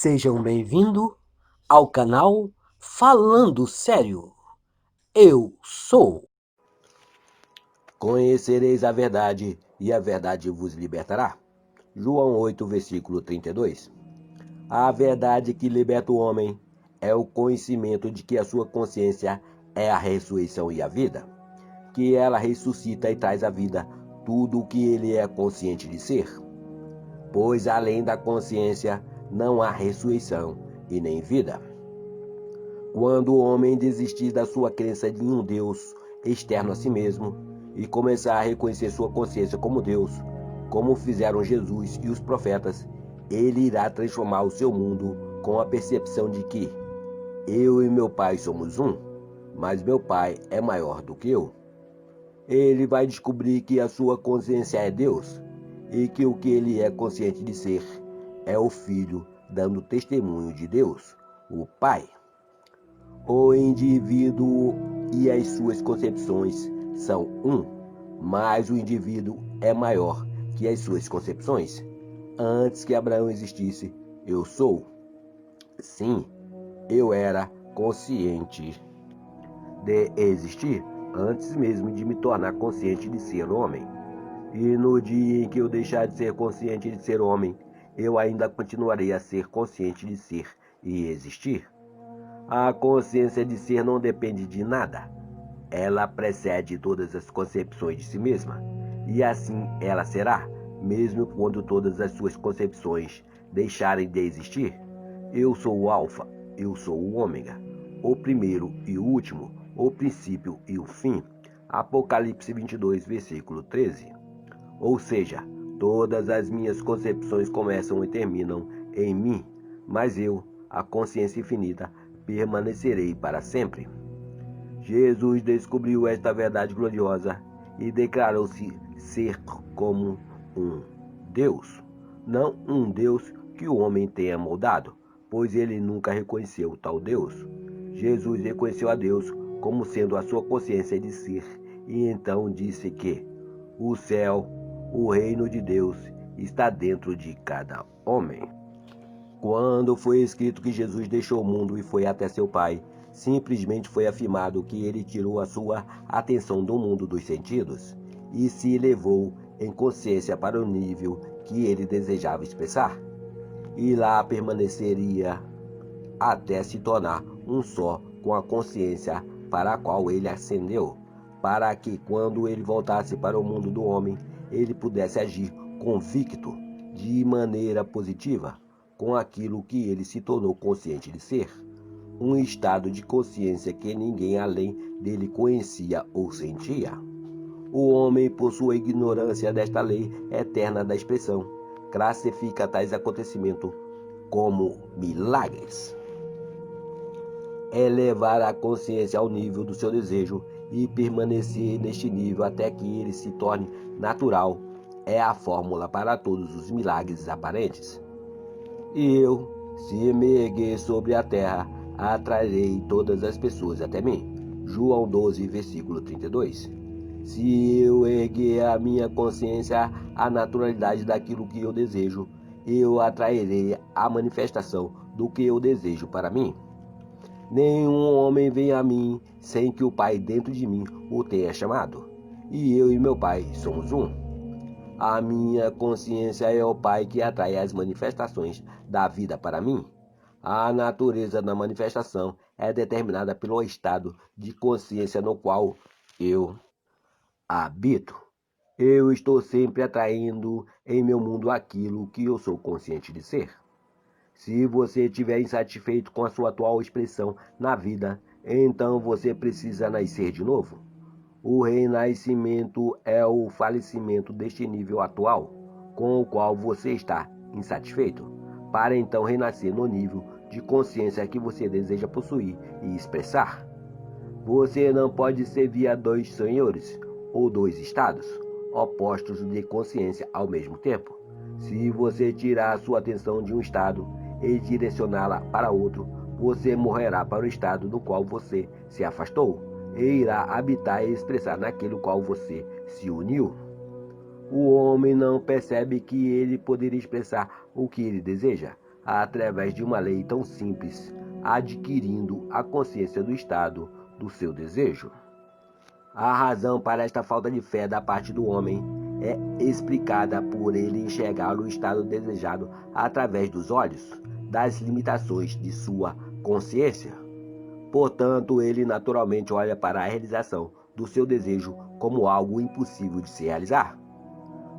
Sejam bem-vindos ao canal Falando Sério. Eu sou. Conhecereis a verdade, e a verdade vos libertará. João 8, versículo 32. A verdade que liberta o homem é o conhecimento de que a sua consciência é a ressurreição e a vida, que ela ressuscita e traz à vida tudo o que ele é consciente de ser. Pois além da consciência não há ressurreição e nem vida. Quando o homem desistir da sua crença em um Deus externo a si mesmo e começar a reconhecer sua consciência como Deus, como fizeram Jesus e os profetas, ele irá transformar o seu mundo com a percepção de que eu e meu Pai somos um, mas meu Pai é maior do que eu. Ele vai descobrir que a sua consciência é Deus e que o que ele é consciente de ser é o Filho dando testemunho de Deus, o Pai. O indivíduo e as suas concepções são um, mas o indivíduo é maior que as suas concepções. Antes que Abraão existisse, eu sou. Sim, eu era consciente de existir antes mesmo de me tornar consciente de ser homem. E no dia em que eu deixar de ser consciente de ser homem, eu ainda continuarei a ser consciente de ser e existir. A consciência de ser não depende de nada. Ela precede todas as concepções de si mesma. E assim ela será, mesmo quando todas as suas concepções deixarem de existir. Eu sou o Alfa, eu sou o Ômega, o primeiro e o último, o princípio e o fim. Apocalipse 22, versículo 13. Ou seja, todas as minhas concepções começam e terminam em mim, mas eu, a consciência infinita, permanecerei para sempre. Jesus descobriu esta verdade gloriosa e declarou-se ser como um Deus. Não um Deus que o homem tenha moldado, pois ele nunca reconheceu tal Deus. Jesus reconheceu a Deus como sendo a sua consciência de ser e então disse que o céu, o reino de Deus, está dentro de cada homem. Quando foi escrito que Jesus deixou o mundo e foi até seu Pai, simplesmente foi afirmado que ele tirou a sua atenção do mundo dos sentidos e se elevou em consciência para o nível que ele desejava expressar. E lá permaneceria até se tornar um só com a consciência para a qual ele ascendeu, para que quando ele voltasse para o mundo do homem, ele pudesse agir convicto, de maneira positiva, com aquilo que ele se tornou consciente de ser, um estado de consciência que ninguém além dele conhecia ou sentia. O homem, por sua ignorância desta lei eterna da expressão, classifica tais acontecimentos como milagres. Elevar a consciência ao nível do seu desejo e permanecer neste nível até que ele se torne natural é a fórmula para todos os milagres aparentes. E eu, se me erguer sobre a terra, atrairei todas as pessoas até mim. João 12, versículo 32. Se eu erguer a minha consciência à naturalidade daquilo que eu desejo, eu atrairei a manifestação do que eu desejo para mim. Nenhum homem vem a mim sem que o Pai dentro de mim o tenha chamado. E eu e meu Pai somos um. A minha consciência é o Pai que atrai as manifestações da vida para mim. A natureza da manifestação é determinada pelo estado de consciência no qual eu habito. Eu estou sempre atraindo em meu mundo aquilo que eu sou consciente de ser. Se você estiver insatisfeito com a sua atual expressão na vida, então você precisa nascer de novo. O renascimento é o falecimento deste nível atual, com o qual você está insatisfeito, para então renascer no nível de consciência que você deseja possuir e expressar. Você não pode servir a dois senhores ou dois estados opostos de consciência ao mesmo tempo. Se você tirar a sua atenção de um estado e direcioná-la para outro, você morrerá para o estado do qual você se afastou e irá habitar e expressar naquele qual você se uniu. O homem não percebe que ele poderia expressar o que ele deseja, através de uma lei tão simples, adquirindo a consciência do estado do seu desejo. A razão para esta falta de fé da parte do homem é explicada por ele enxergar o estado desejado através dos olhos, das limitações de sua consciência. Portanto, ele naturalmente olha para a realização do seu desejo como algo impossível de se realizar.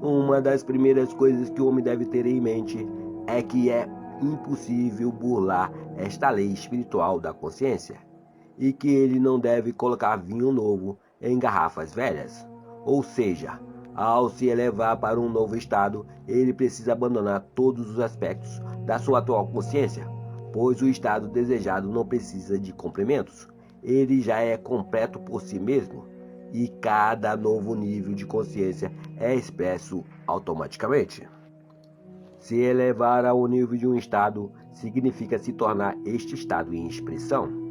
Uma das primeiras coisas que o homem deve ter em mente é que é impossível burlar esta lei espiritual da consciência e que ele não deve colocar vinho novo em garrafas velhas. Ou seja, ao se elevar para um novo estado, ele precisa abandonar todos os aspectos da sua atual consciência, pois o estado desejado não precisa de complementos. Ele já é completo por si mesmo e cada novo nível de consciência é expresso automaticamente. Se elevar ao nível de um estado significa se tornar este estado em expressão.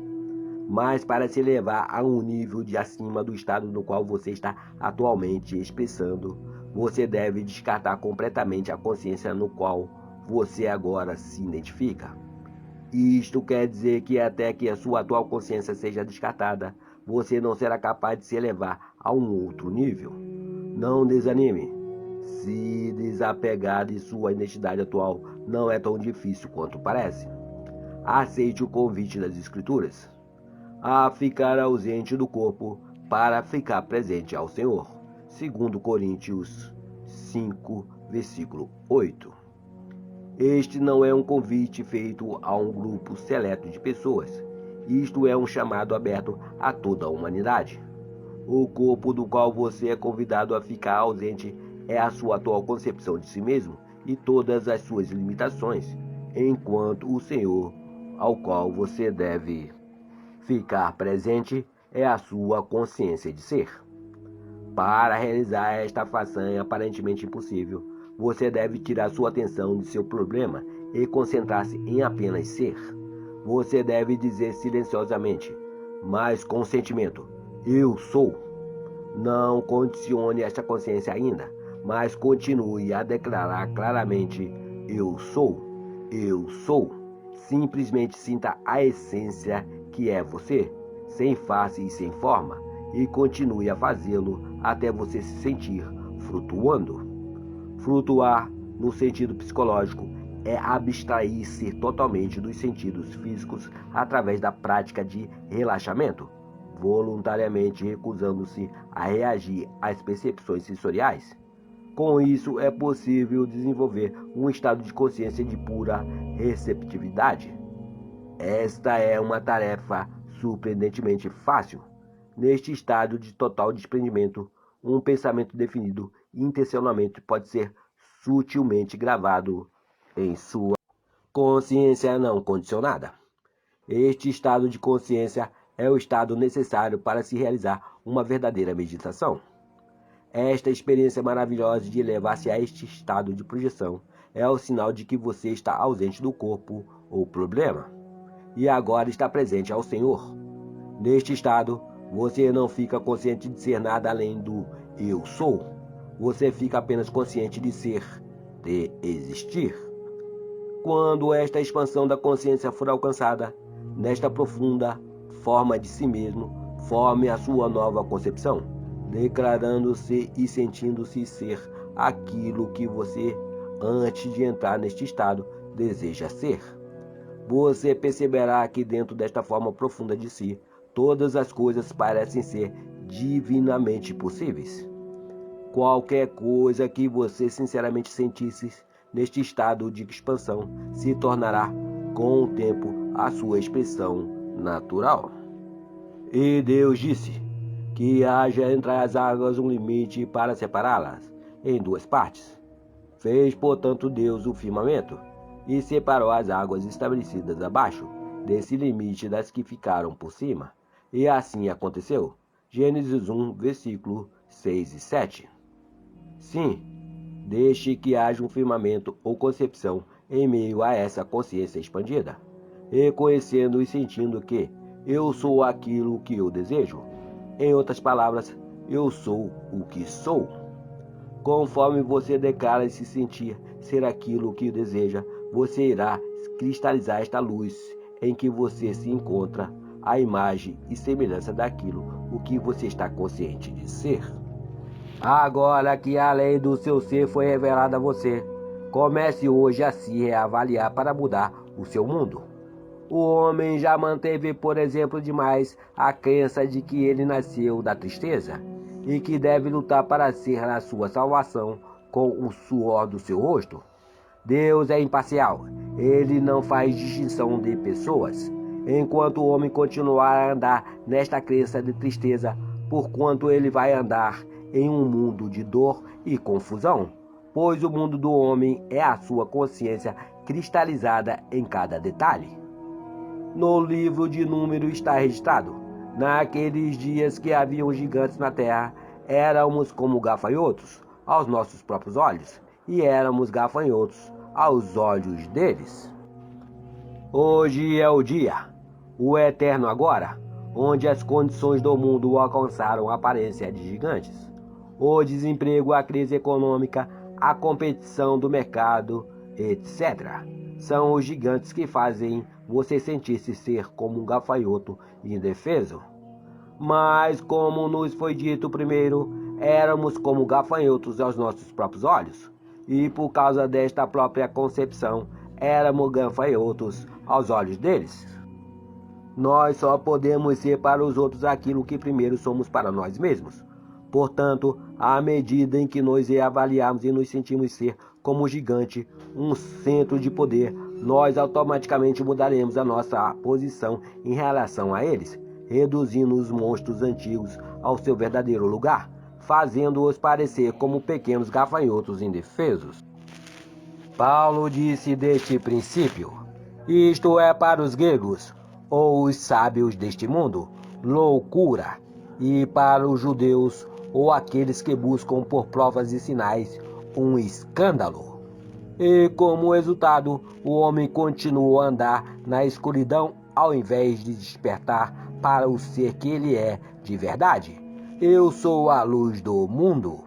Mas para se elevar a um nível de acima do estado no qual você está atualmente expressando, você deve descartar completamente a consciência no qual você agora se identifica. Isto quer dizer que até que a sua atual consciência seja descartada, você não será capaz de se elevar a um outro nível. Não desanime. Se desapegar de sua identidade atual não é tão difícil quanto parece. Aceite o convite das Escrituras a ficar ausente do corpo para ficar presente ao Senhor. 2 Coríntios 5, versículo 8. Este não é um convite feito a um grupo seleto de pessoas. Isto é um chamado aberto a toda a humanidade. O corpo do qual você é convidado a ficar ausente é a sua atual concepção de si mesmo e todas as suas limitações, enquanto o Senhor ao qual você deve ficar presente é a sua consciência de ser. Para realizar esta façanha aparentemente impossível, você deve tirar sua atenção de seu problema e concentrar-se em apenas ser. Você deve dizer silenciosamente, mas com sentimento, eu sou. Não condicione esta consciência ainda, mas continue a declarar claramente, eu sou, eu sou. Simplesmente sinta a essência que é você, sem face e sem forma, e continue a fazê-lo até você se sentir flutuando. Flutuar, no sentido psicológico, é abstrair-se totalmente dos sentidos físicos através da prática de relaxamento, voluntariamente recusando-se a reagir às percepções sensoriais. Com isso, é possível desenvolver um estado de consciência de pura receptividade. Esta é uma tarefa surpreendentemente fácil. Neste estado de total desprendimento, um pensamento definido intencionalmente pode ser sutilmente gravado em sua consciência não condicionada. Este estado de consciência é o estado necessário para se realizar uma verdadeira meditação. Esta experiência maravilhosa de elevar-se a este estado de projeção é o sinal de que você está ausente do corpo ou problema e agora está presente ao Senhor. Neste estado, você não fica consciente de ser nada além do eu sou. Você fica apenas consciente de ser, de existir. Quando esta expansão da consciência for alcançada, nesta profunda forma de si mesmo, forme a sua nova concepção, declarando-se e sentindo-se ser aquilo que você, antes de entrar neste estado, deseja ser. Você perceberá que dentro desta forma profunda de si, todas as coisas parecem ser divinamente possíveis. Qualquer coisa que você sinceramente sentisse neste estado de expansão se tornará, com o tempo, a sua expressão natural. E Deus disse que haja entre as águas um limite para separá-las em duas partes. Fez, portanto, Deus o firmamento e separou as águas estabelecidas abaixo desse limite das que ficaram por cima. E assim aconteceu. Gênesis 1, versículo 6 e 7. Sim, deixe que haja um firmamento ou concepção em meio a essa consciência expandida, reconhecendo e sentindo que eu sou aquilo que eu desejo. Em outras palavras, eu sou o que sou. Conforme você declara e se sentir ser aquilo que deseja, você irá cristalizar esta luz em que você se encontra, a imagem e semelhança daquilo o que você está consciente de ser. Agora que a lei do seu ser foi revelada a você, comece hoje a se reavaliar para mudar o seu mundo. O homem já manteve, por exemplo, demais a crença de que ele nasceu da tristeza e que deve lutar para ser a sua salvação com o suor do seu rosto. Deus é imparcial, ele não faz distinção de pessoas. Enquanto o homem continuar a andar nesta crença de tristeza, porquanto ele vai andar em um mundo de dor e confusão, pois o mundo do homem é a sua consciência cristalizada em cada detalhe. No livro de Números está registrado: naqueles dias que haviam gigantes na terra, éramos como gafanhotos aos nossos próprios olhos, e éramos gafanhotos aos olhos deles. Hoje é o dia, o eterno agora, onde as condições do mundo alcançaram a aparência de gigantes. O desemprego, a crise econômica, a competição do mercado, etc. São os gigantes que fazem você sentir-se ser como um gafanhoto indefeso. Mas, como nos foi dito primeiro, éramos como gafanhotos aos nossos próprios olhos, e por causa desta própria concepção, éramos gafanhotos aos olhos deles. Nós só podemos ser para os outros aquilo que primeiro somos para nós mesmos. Portanto, à medida em que nos reavaliarmos e nos sentimos ser como um gigante, um centro de poder, nós automaticamente mudaremos a nossa posição em relação a eles, reduzindo os monstros antigos ao seu verdadeiro lugar, fazendo-os parecer como pequenos gafanhotos indefesos. Paulo disse deste princípio: isto é para os gregos, ou os sábios deste mundo, loucura, e para os judeus, ou aqueles que buscam por provas e sinais, um escândalo. E como resultado, o homem continua a andar na escuridão ao invés de despertar para o ser que ele é de verdade. Eu sou a luz do mundo.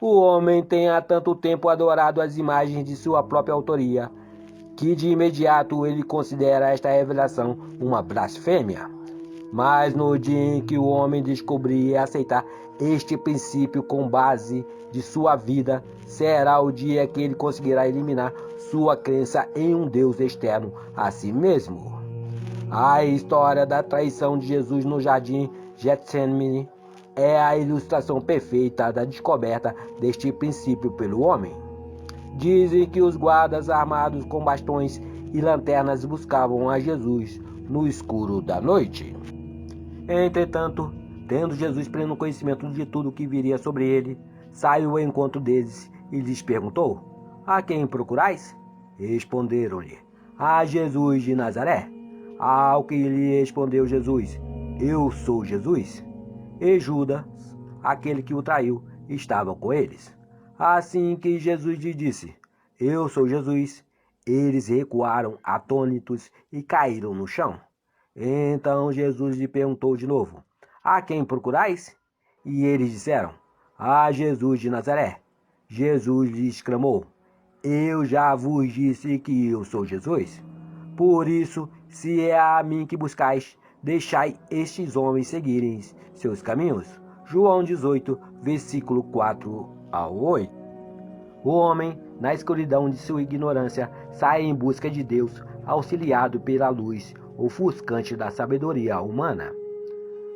O homem tem há tanto tempo adorado as imagens de sua própria autoria, que de imediato ele considera esta revelação uma blasfêmia. Mas no dia em que o homem descobrir e aceitar este princípio com base de sua vida, será o dia que ele conseguirá eliminar sua crença em um Deus externo a si mesmo. A história da traição de Jesus no jardim Getsemane é a ilustração perfeita da descoberta deste princípio pelo homem. Dizem que os guardas armados com bastões e lanternas buscavam a Jesus no escuro da noite. Entretanto, tendo Jesus pleno conhecimento de tudo o que viria sobre ele, saiu ao encontro deles e lhes perguntou: a quem procurais? Responderam-lhe: a Jesus de Nazaré. Ao que lhe respondeu Jesus: eu sou Jesus. E Judas, aquele que o traiu, estava com eles. Assim que Jesus lhe disse: eu sou Jesus, eles recuaram atônitos e caíram no chão. Então Jesus lhe perguntou de novo: a quem procurais? E eles disseram: a Jesus de Nazaré. Jesus lhes exclamou: eu já vos disse que eu sou Jesus. Por isso, se é a mim que buscais, deixai estes homens seguirem seus caminhos. João 18, versículo 4 ao 8. O homem, na escuridão de sua ignorância, sai em busca de Deus, auxiliado pela luz ofuscante da sabedoria humana.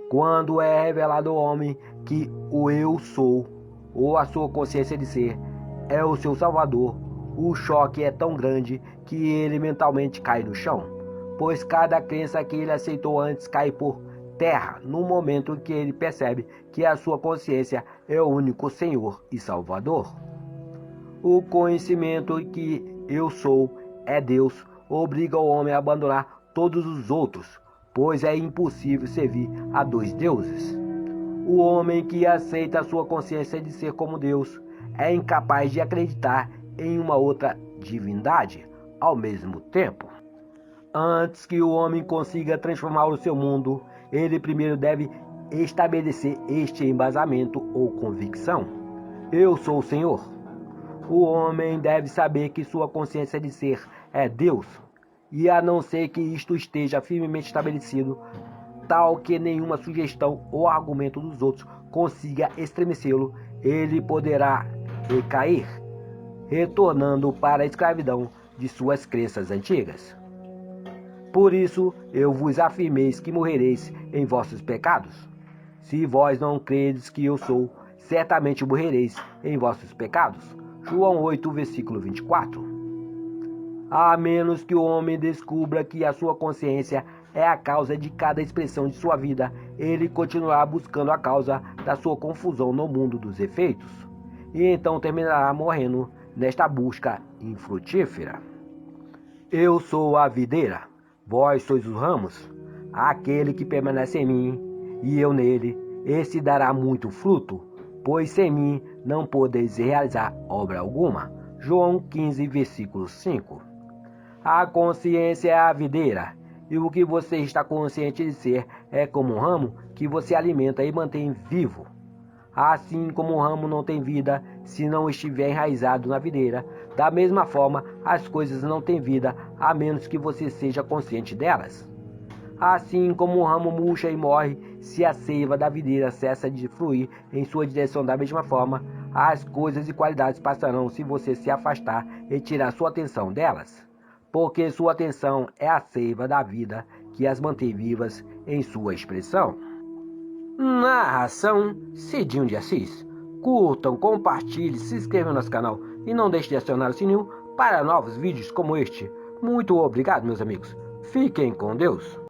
Quando é revelado ao homem que o eu sou, ou a sua consciência de ser, é o seu salvador, o choque é tão grande que ele mentalmente cai no chão, pois cada crença que ele aceitou antes cai por terra no momento em que ele percebe que a sua consciência é o único Senhor e Salvador. O conhecimento que eu sou é Deus obriga o homem a abandonar todos os outros, pois é impossível servir a dois deuses. O homem que aceita a sua consciência de ser como Deus é incapaz de acreditar em uma outra divindade ao mesmo tempo. Antes que o homem consiga transformar o seu mundo, ele primeiro deve estabelecer este embasamento ou convicção: eu sou o Senhor. O homem deve saber que sua consciência de ser é Deus, e a não ser que isto esteja firmemente estabelecido, tal que nenhuma sugestão ou argumento dos outros consiga estremecê-lo, ele poderá recair, retornando para a escravidão de suas crenças antigas. Por isso eu vos afirmeis que morrereis em vossos pecados. Se vós não credes que eu sou, certamente morrereis em vossos pecados. João 8, versículo 24. A menos que o homem descubra que a sua consciência é a causa de cada expressão de sua vida, ele continuará buscando a causa da sua confusão no mundo dos efeitos, e então terminará morrendo nesta busca infrutífera. Eu sou a videira, vós sois os ramos. Aquele que permanece em mim, e eu nele, esse dará muito fruto, pois sem mim não podeis realizar obra alguma. João 15, versículo 5. A consciência é a videira, e o que você está consciente de ser é como um ramo que você alimenta e mantém vivo. Assim como o ramo não tem vida se não estiver enraizado na videira, da mesma forma as coisas não têm vida a menos que você seja consciente delas. Assim como o ramo murcha e morre se a seiva da videira cessa de fluir em sua direção, da mesma forma as coisas e qualidades passarão se você se afastar e tirar sua atenção delas, porque sua atenção é a seiva da vida que as mantém vivas em sua expressão. Narração Cidinho de Assis. Curtam, compartilhem, se inscrevam no nosso canal e não deixe de acionar o sininho para novos vídeos como este. Muito obrigado, meus amigos. Fiquem com Deus.